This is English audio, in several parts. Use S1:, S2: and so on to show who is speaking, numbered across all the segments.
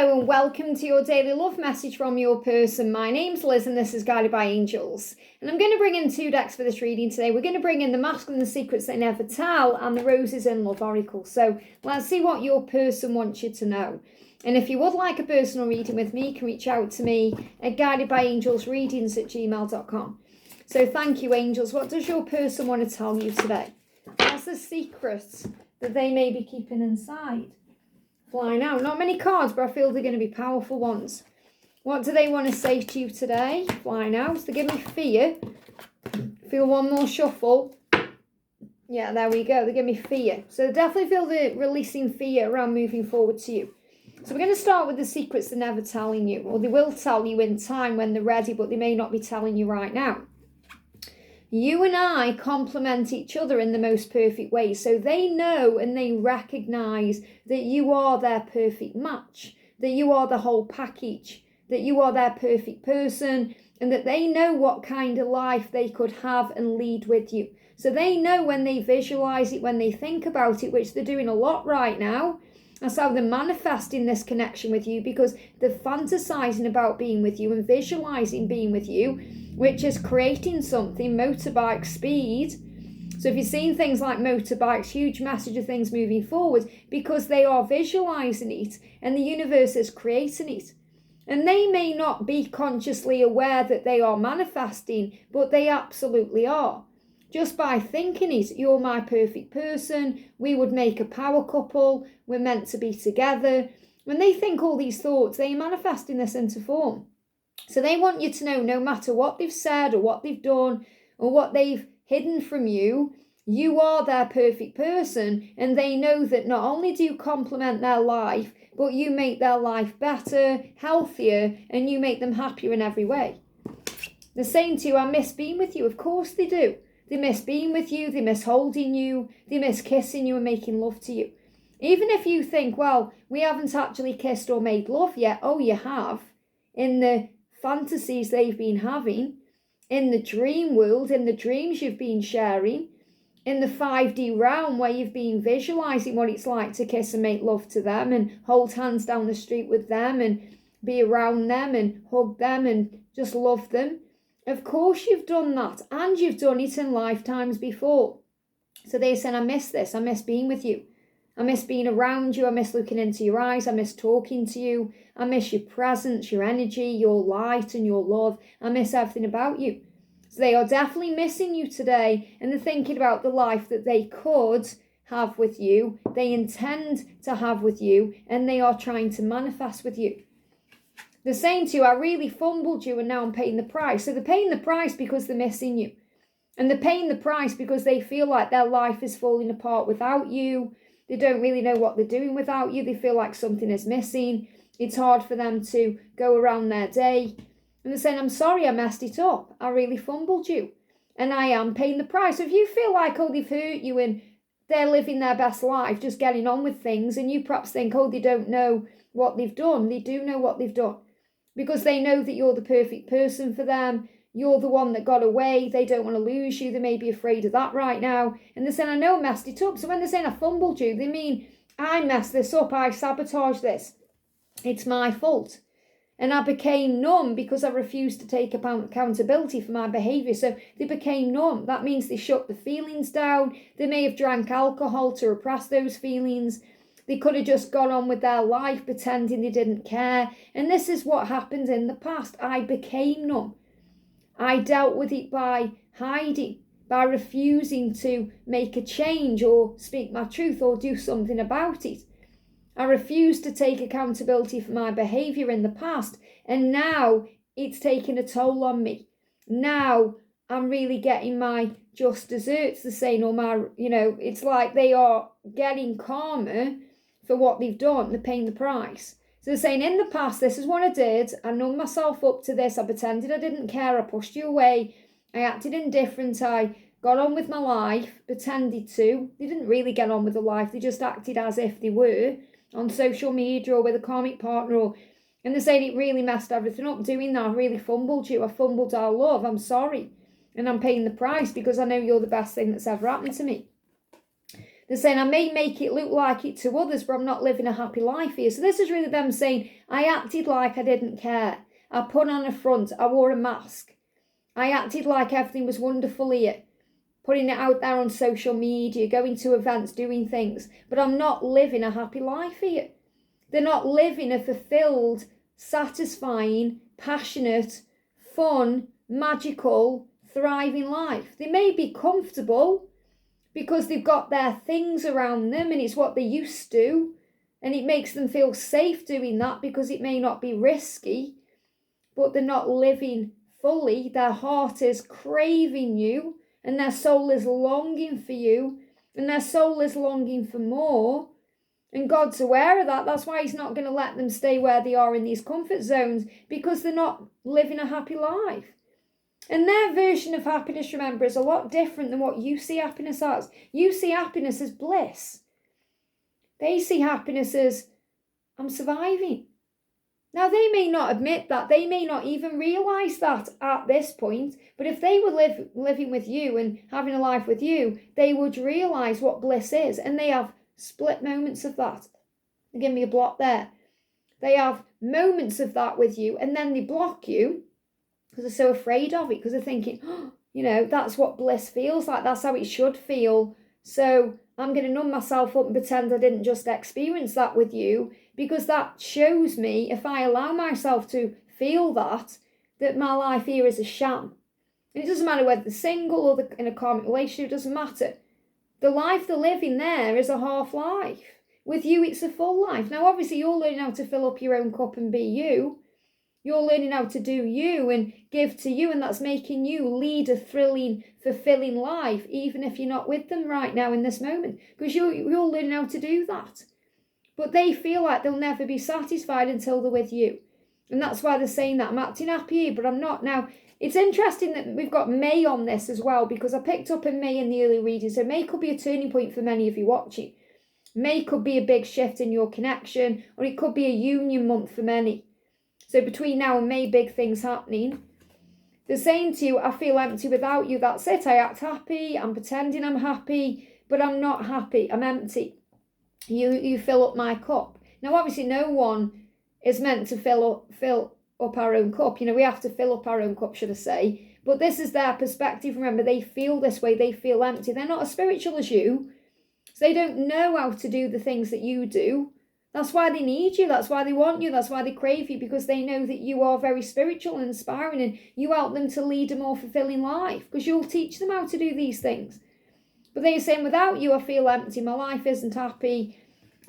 S1: Hello and welcome to your daily love message from your person. My name's Liz and this is Guided by Angels. And I'm going to bring in two decks for this reading today. We're going to bring in the Masculine, the Secrets They Never Tell, and the Roses in Love Oracle. So let's see what your person wants you to know. And if you would like a personal reading with me, you can reach out to me at guidedbyangelsreadings@gmail.com. So thank you, angels. What does your person want to tell you today? What's the secret that they may be keeping inside? Flying out. Not many cards, but I feel they're going to be powerful ones. What do they want to say to you today? Flying out. They give me fear. Feel one more shuffle. Yeah, there we go. They give me fear. So definitely feel the releasing fear around moving forward to you. So we're going to start with the secrets they're never telling you. Or they will tell you in time when they're ready, but they may not be telling you right now. You and I complement each other in the most perfect way. So they know and they recognize that you are their perfect match, that you are the whole package, that you are their perfect person, and that they know what kind of life they could have and lead with you. So they know when they visualize it, when they think about it, which they're doing a lot right now. That's how they're manifesting this connection with you, because they're fantasizing about being with you and visualizing being with you, which is creating something, motorbike speed. So if you're seeing things like motorbikes, huge message of things moving forward, because they are visualizing it and the universe is creating it. And they may not be consciously aware that they are manifesting, but they absolutely are. Just by thinking it, you're my perfect person, we would make a power couple, we're meant to be together. When they think all these thoughts, they're manifesting this into form. So they want you to know, no matter what they've said or what they've done or what they've hidden from you, you are their perfect person. And they know that not only do you complement their life, but you make their life better, healthier, and you make them happier in every way. They're saying to you, I miss being with you. Of course they do. They miss being with you, they miss holding you, they miss kissing you and making love to you. Even if you think, well, we haven't actually kissed or made love yet. Oh, you have. In the fantasies they've been having, in the dream world, in the dreams you've been sharing, in the 5D realm where you've been visualizing what it's like to kiss and make love to them and hold hands down the street with them and be around them and hug them and just love them. Of course you've done that, and you've done it in lifetimes before. So they're saying, I miss this, I miss being with you. I miss being around you, I miss looking into your eyes, I miss talking to you. I miss your presence, your energy, your light and your love. I miss everything about you. So they are definitely missing you today, and they're thinking about the life that they could have with you, they intend to have with you, and they are trying to manifest with you. They're saying to you, I really fumbled you and now I'm paying the price. So they're paying the price because they're missing you. And they're paying the price because they feel like their life is falling apart without you. They don't really know what they're doing without you. They feel like something is missing. It's hard for them to go around their day. And they're saying, I'm sorry I messed it up. I really fumbled you. And I am paying the price. So if you feel like, oh, they've hurt you and they're living their best life, just getting on with things, and you perhaps think, oh, they don't know what they've done. They do know what they've done. Because they know that you're the perfect person for them. You're the one that got away. They don't want to lose you. They may be afraid of that right now. And they're saying, I know I messed it up. So when they're saying I fumbled you, they mean I messed this up. I sabotaged this. It's my fault. And I became numb because I refused to take accountability for my behaviour. So they became numb. That means they shut the feelings down. They may have drank alcohol to repress those feelings. They could have just gone on with their life pretending they didn't care. And this is what happened in the past. I became numb. I dealt with it by hiding, by refusing to make a change or speak my truth or do something about it. I refused to take accountability for my behaviour in the past. And now it's taking a toll on me. Now I'm really getting my just desserts, the saying, or my, it's like they are getting karma for what they've done. They're paying the price. So they're saying, in the past, this is what I did. I numbed myself up to this. I pretended I didn't care. I pushed you away. I acted indifferent. I got on with my life, pretended to. They didn't really get on with the life. They just acted as if they were on social media or with a karmic partner. And they're saying it really messed everything up doing that. I really fumbled you. I fumbled our love. I'm sorry. And I'm paying the price because I know you're the best thing that's ever happened to me. They're saying, I may make it look like it to others, but I'm not living a happy life here. So this is really them saying, I acted like I didn't care. I put on a front. I wore a mask. I acted like everything was wonderful here. Putting it out there on social media, going to events, doing things. But I'm not living a happy life here. They're not living a fulfilled, satisfying, passionate, fun, magical, thriving life. They may be comfortable because they've got their things around them and it's what they used to, and it makes them feel safe doing that because it may not be risky, but they're not living fully. Their heart is craving you and their soul is longing for you and their soul is longing for more. And God's aware of that. That's why he's not going to let them stay where they are in these comfort zones, because they're not living a happy life. And their version of happiness, remember, is a lot different than what you see happiness as. You see happiness as bliss. They see happiness as, I'm surviving. Now, they may not admit that. They may not even realise that at this point. But if they were living with you and having a life with you, they would realise what bliss is. And they have split moments of that. They give me a block there. They have moments of that with you, and then they block you because they're so afraid of it, because they're thinking, oh, that's what bliss feels like. That's how it should feel. So I'm going to numb myself up and pretend I didn't just experience that with you, because that shows me, if I allow myself to feel that my life here is a sham. And it doesn't matter whether they're single or they're in a karmic relationship, it doesn't matter. The life they're living there is a half life. With you, it's a full life. Now, obviously, you're learning how to fill up your own cup and be you. You're learning how to do you and give to you, and that's making you lead a thrilling, fulfilling life, even if you're not with them right now in this moment, because you're learning how to do that. But they feel like they'll never be satisfied until they're with you. And that's why they're saying that I'm acting happy, but I'm not. Now, it's interesting that we've got May on this as well, because I picked up in May in the early reading. So May could be a turning point for many of you watching. May could be a big shift in your connection, or it could be a union month for many. So between now and May, big things happening. They're saying to you, I feel empty without you. That's it. I act happy. I'm pretending I'm happy, but I'm not happy. I'm empty. You fill up my cup. Now, obviously, no one is meant to fill up our own cup. We have to fill up our own cup, should I say. But this is their perspective. Remember, they feel this way. They feel empty. They're not as spiritual as you. So they don't know how to do the things that you do. That's why they need you. That's why they want you. That's why they crave you, because they know that you are very spiritual and inspiring, and you help them to lead a more fulfilling life, because you'll teach them how to do these things. But they're saying, without you, I feel empty. My life isn't happy.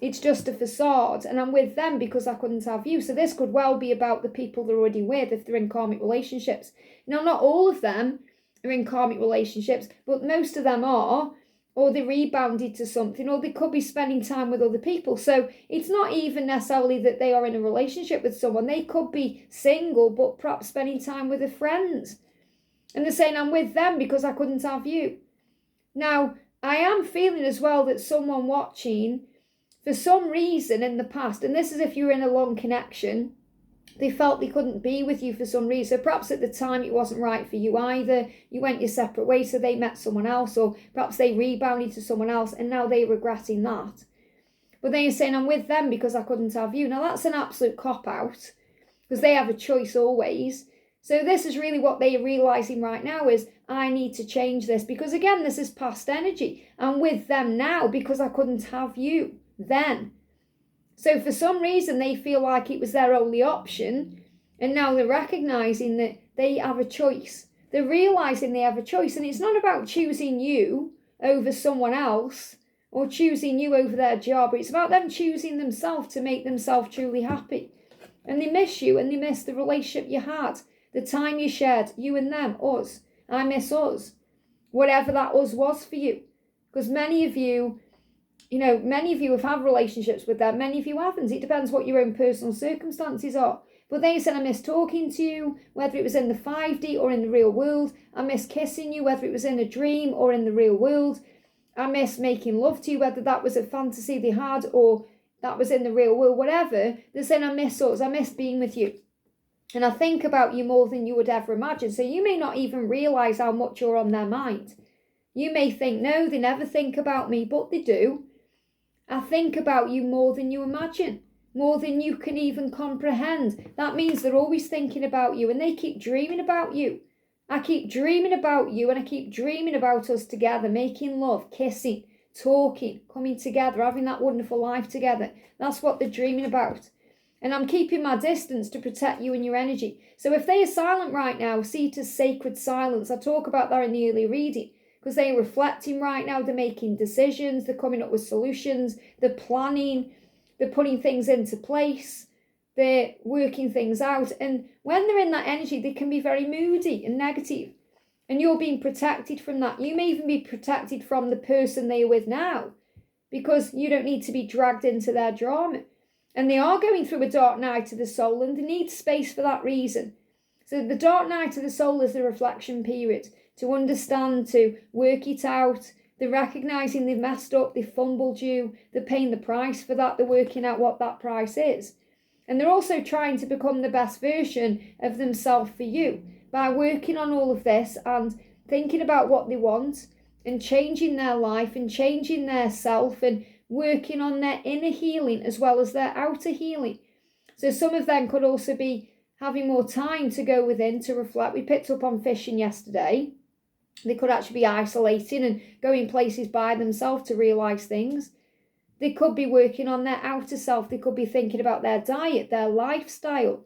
S1: It's just a facade, and I'm with them because I couldn't have you. So this could well be about the people they're already with, if they're in karmic relationships. Now, not all of them are in karmic relationships, but most of them are, or they rebounded to something, or they could be spending time with other people. So it's not even necessarily that they are in a relationship with someone. They could be single, but perhaps spending time with a friend. And they're saying, I'm with them because I couldn't have you. Now, I am feeling as well that someone watching, for some reason in the past, and this is if you're in a long connection, they felt they couldn't be with you for some reason. So perhaps at the time it wasn't right for you either. You went your separate ways, so they met someone else, or perhaps they rebounded to someone else and now they're regretting that. But then you're saying, I'm with them because I couldn't have you. Now that's an absolute cop-out, because they have a choice always. So this is really what they are realising right now is, I need to change this, because again, this is past energy. I'm with them now because I couldn't have you then. So for some reason they feel like it was their only option, and now they're recognising that they have a choice. They're realising they have a choice, and it's not about choosing you over someone else or choosing you over their job. It's about them choosing themselves to make themselves truly happy. And they miss you, and they miss the relationship you had, the time you shared, you and them, us. I miss us, whatever that us was for you, because many of you have had relationships with them, many of you haven't. It depends what your own personal circumstances are. But they said, I miss talking to you, whether it was in the 5D or in the real world. I miss kissing you, whether it was in a dream or in the real world. I miss making love to you, whether that was a fantasy they had or that was in the real world, whatever. They're saying, I miss us, I miss being with you. And I think about you more than you would ever imagine. So you may not even realise how much you're on their mind. You may think, no, they never think about me, but they do. I think about you more than you imagine, more than you can even comprehend. That means they're always thinking about you, and they keep dreaming about you. I keep dreaming about you, and I keep dreaming about us together, making love, kissing, talking, coming together, having that wonderful life together. That's what they're dreaming about. And I'm keeping my distance to protect you and your energy. So if they are silent right now, see it as sacred silence. I talk about that in the early reading, because they're reflecting right now, they're making decisions, they're coming up with solutions, they're planning, they're putting things into place, they're working things out. And when they're in that energy, they can be very moody and negative. And you're being protected from that. You may even be protected from the person they are with now, because you don't need to be dragged into their drama. And they are going through a dark night of the soul, and they need space for that reason. So the dark night of the soul is the reflection period, to understand, to work it out. They're recognising they've messed up, they've fumbled you, they're paying the price for that, they're working out what that price is. And they're also trying to become the best version of themselves for you by working on all of this and thinking about what they want and changing their life and changing their self and working on their inner healing as well as their outer healing. So some of them could also be having more time to go within to reflect. We picked up on fishing yesterday. They could actually be isolating and going places by themselves to realise things. They could be working on their outer self. They could be thinking about their diet, their lifestyle,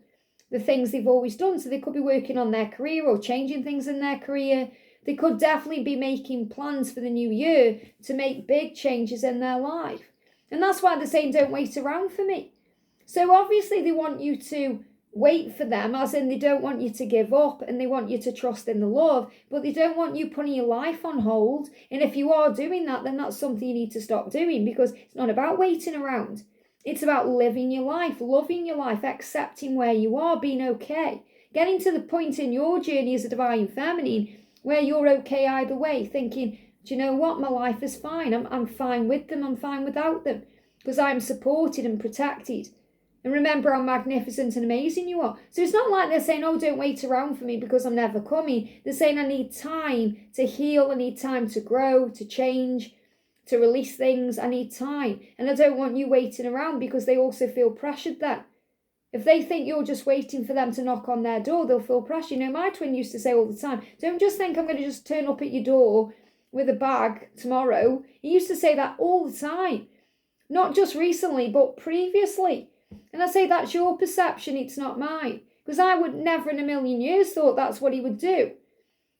S1: the things they've always done. So they could be working on their career or changing things in their career. They could definitely be making plans for the new year to make big changes in their life. And that's why they're saying, don't wait around for me. So obviously they want you to wait for them, as in they don't want you to give up and they want you to trust in the love, but they don't want you putting your life on hold. And if you are doing that, then that's something you need to stop doing, because it's not about waiting around. It's about living your life, loving your life, accepting where you are, being okay. Getting to the point in your journey as a divine feminine where you're okay either way, thinking, do you know what, my life is fine. I'm fine with them, I'm fine without them, because I'm supported and protected. And remember how magnificent and amazing you are. So it's not like they're saying, oh, don't wait around for me because I'm never coming. They're saying, I need time to heal, I need time to grow, to change, to release things. I need time. And I don't want you waiting around, because they also feel pressured then. If they think you're just waiting for them to knock on their door, they'll feel pressure. You know, my twin used to say all the time, don't just think I'm going to just turn up at your door with a bag tomorrow. He used to say that all the time. Not just recently, but previously. And I say, that's your perception, it's not mine. Because I would never in a million years thought that's what he would do.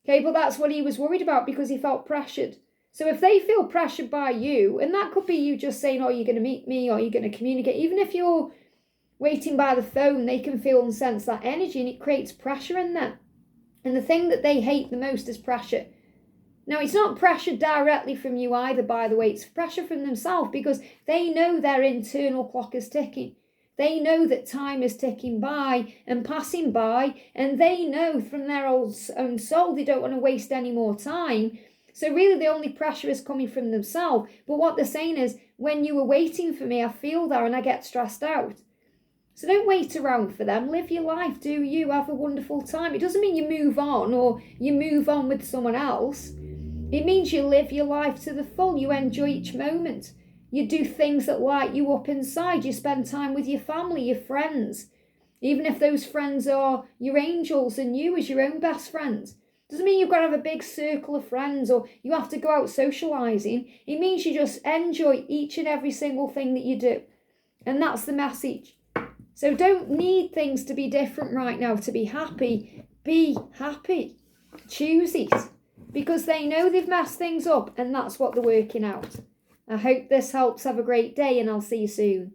S1: Okay, but that's what he was worried about, because he felt pressured. So if they feel pressured by you, and that could be you just saying, oh, you're going to meet me, or you're going to communicate. Even if you're waiting by the phone, they can feel and sense that energy, and it creates pressure in them. And the thing that they hate the most is pressure. Now, it's not pressure directly from you either, by the way. It's pressure from themselves, because they know their internal clock is ticking. They know that time is ticking by and passing by, and they know from their own soul they don't want to waste any more time. So really the only pressure is coming from themselves. But what they're saying is, when you were waiting for me, I feel that and I get stressed out. So don't wait around for them. Live your life, do you, have a wonderful time. It doesn't mean you move on or you move on with someone else. It means you live your life to the full. You enjoy each moment. You do things that light you up inside. You spend time with your family, your friends. Even if those friends are your angels and you as your own best friends. Doesn't mean you've got to have a big circle of friends or you have to go out socialising. It means you just enjoy each and every single thing that you do. And that's the message. So don't need things to be different right now to be happy. Be happy. Choose it. Because they know they've messed things up and that's what they're working out. I hope this helps. Have a great day and I'll see you soon.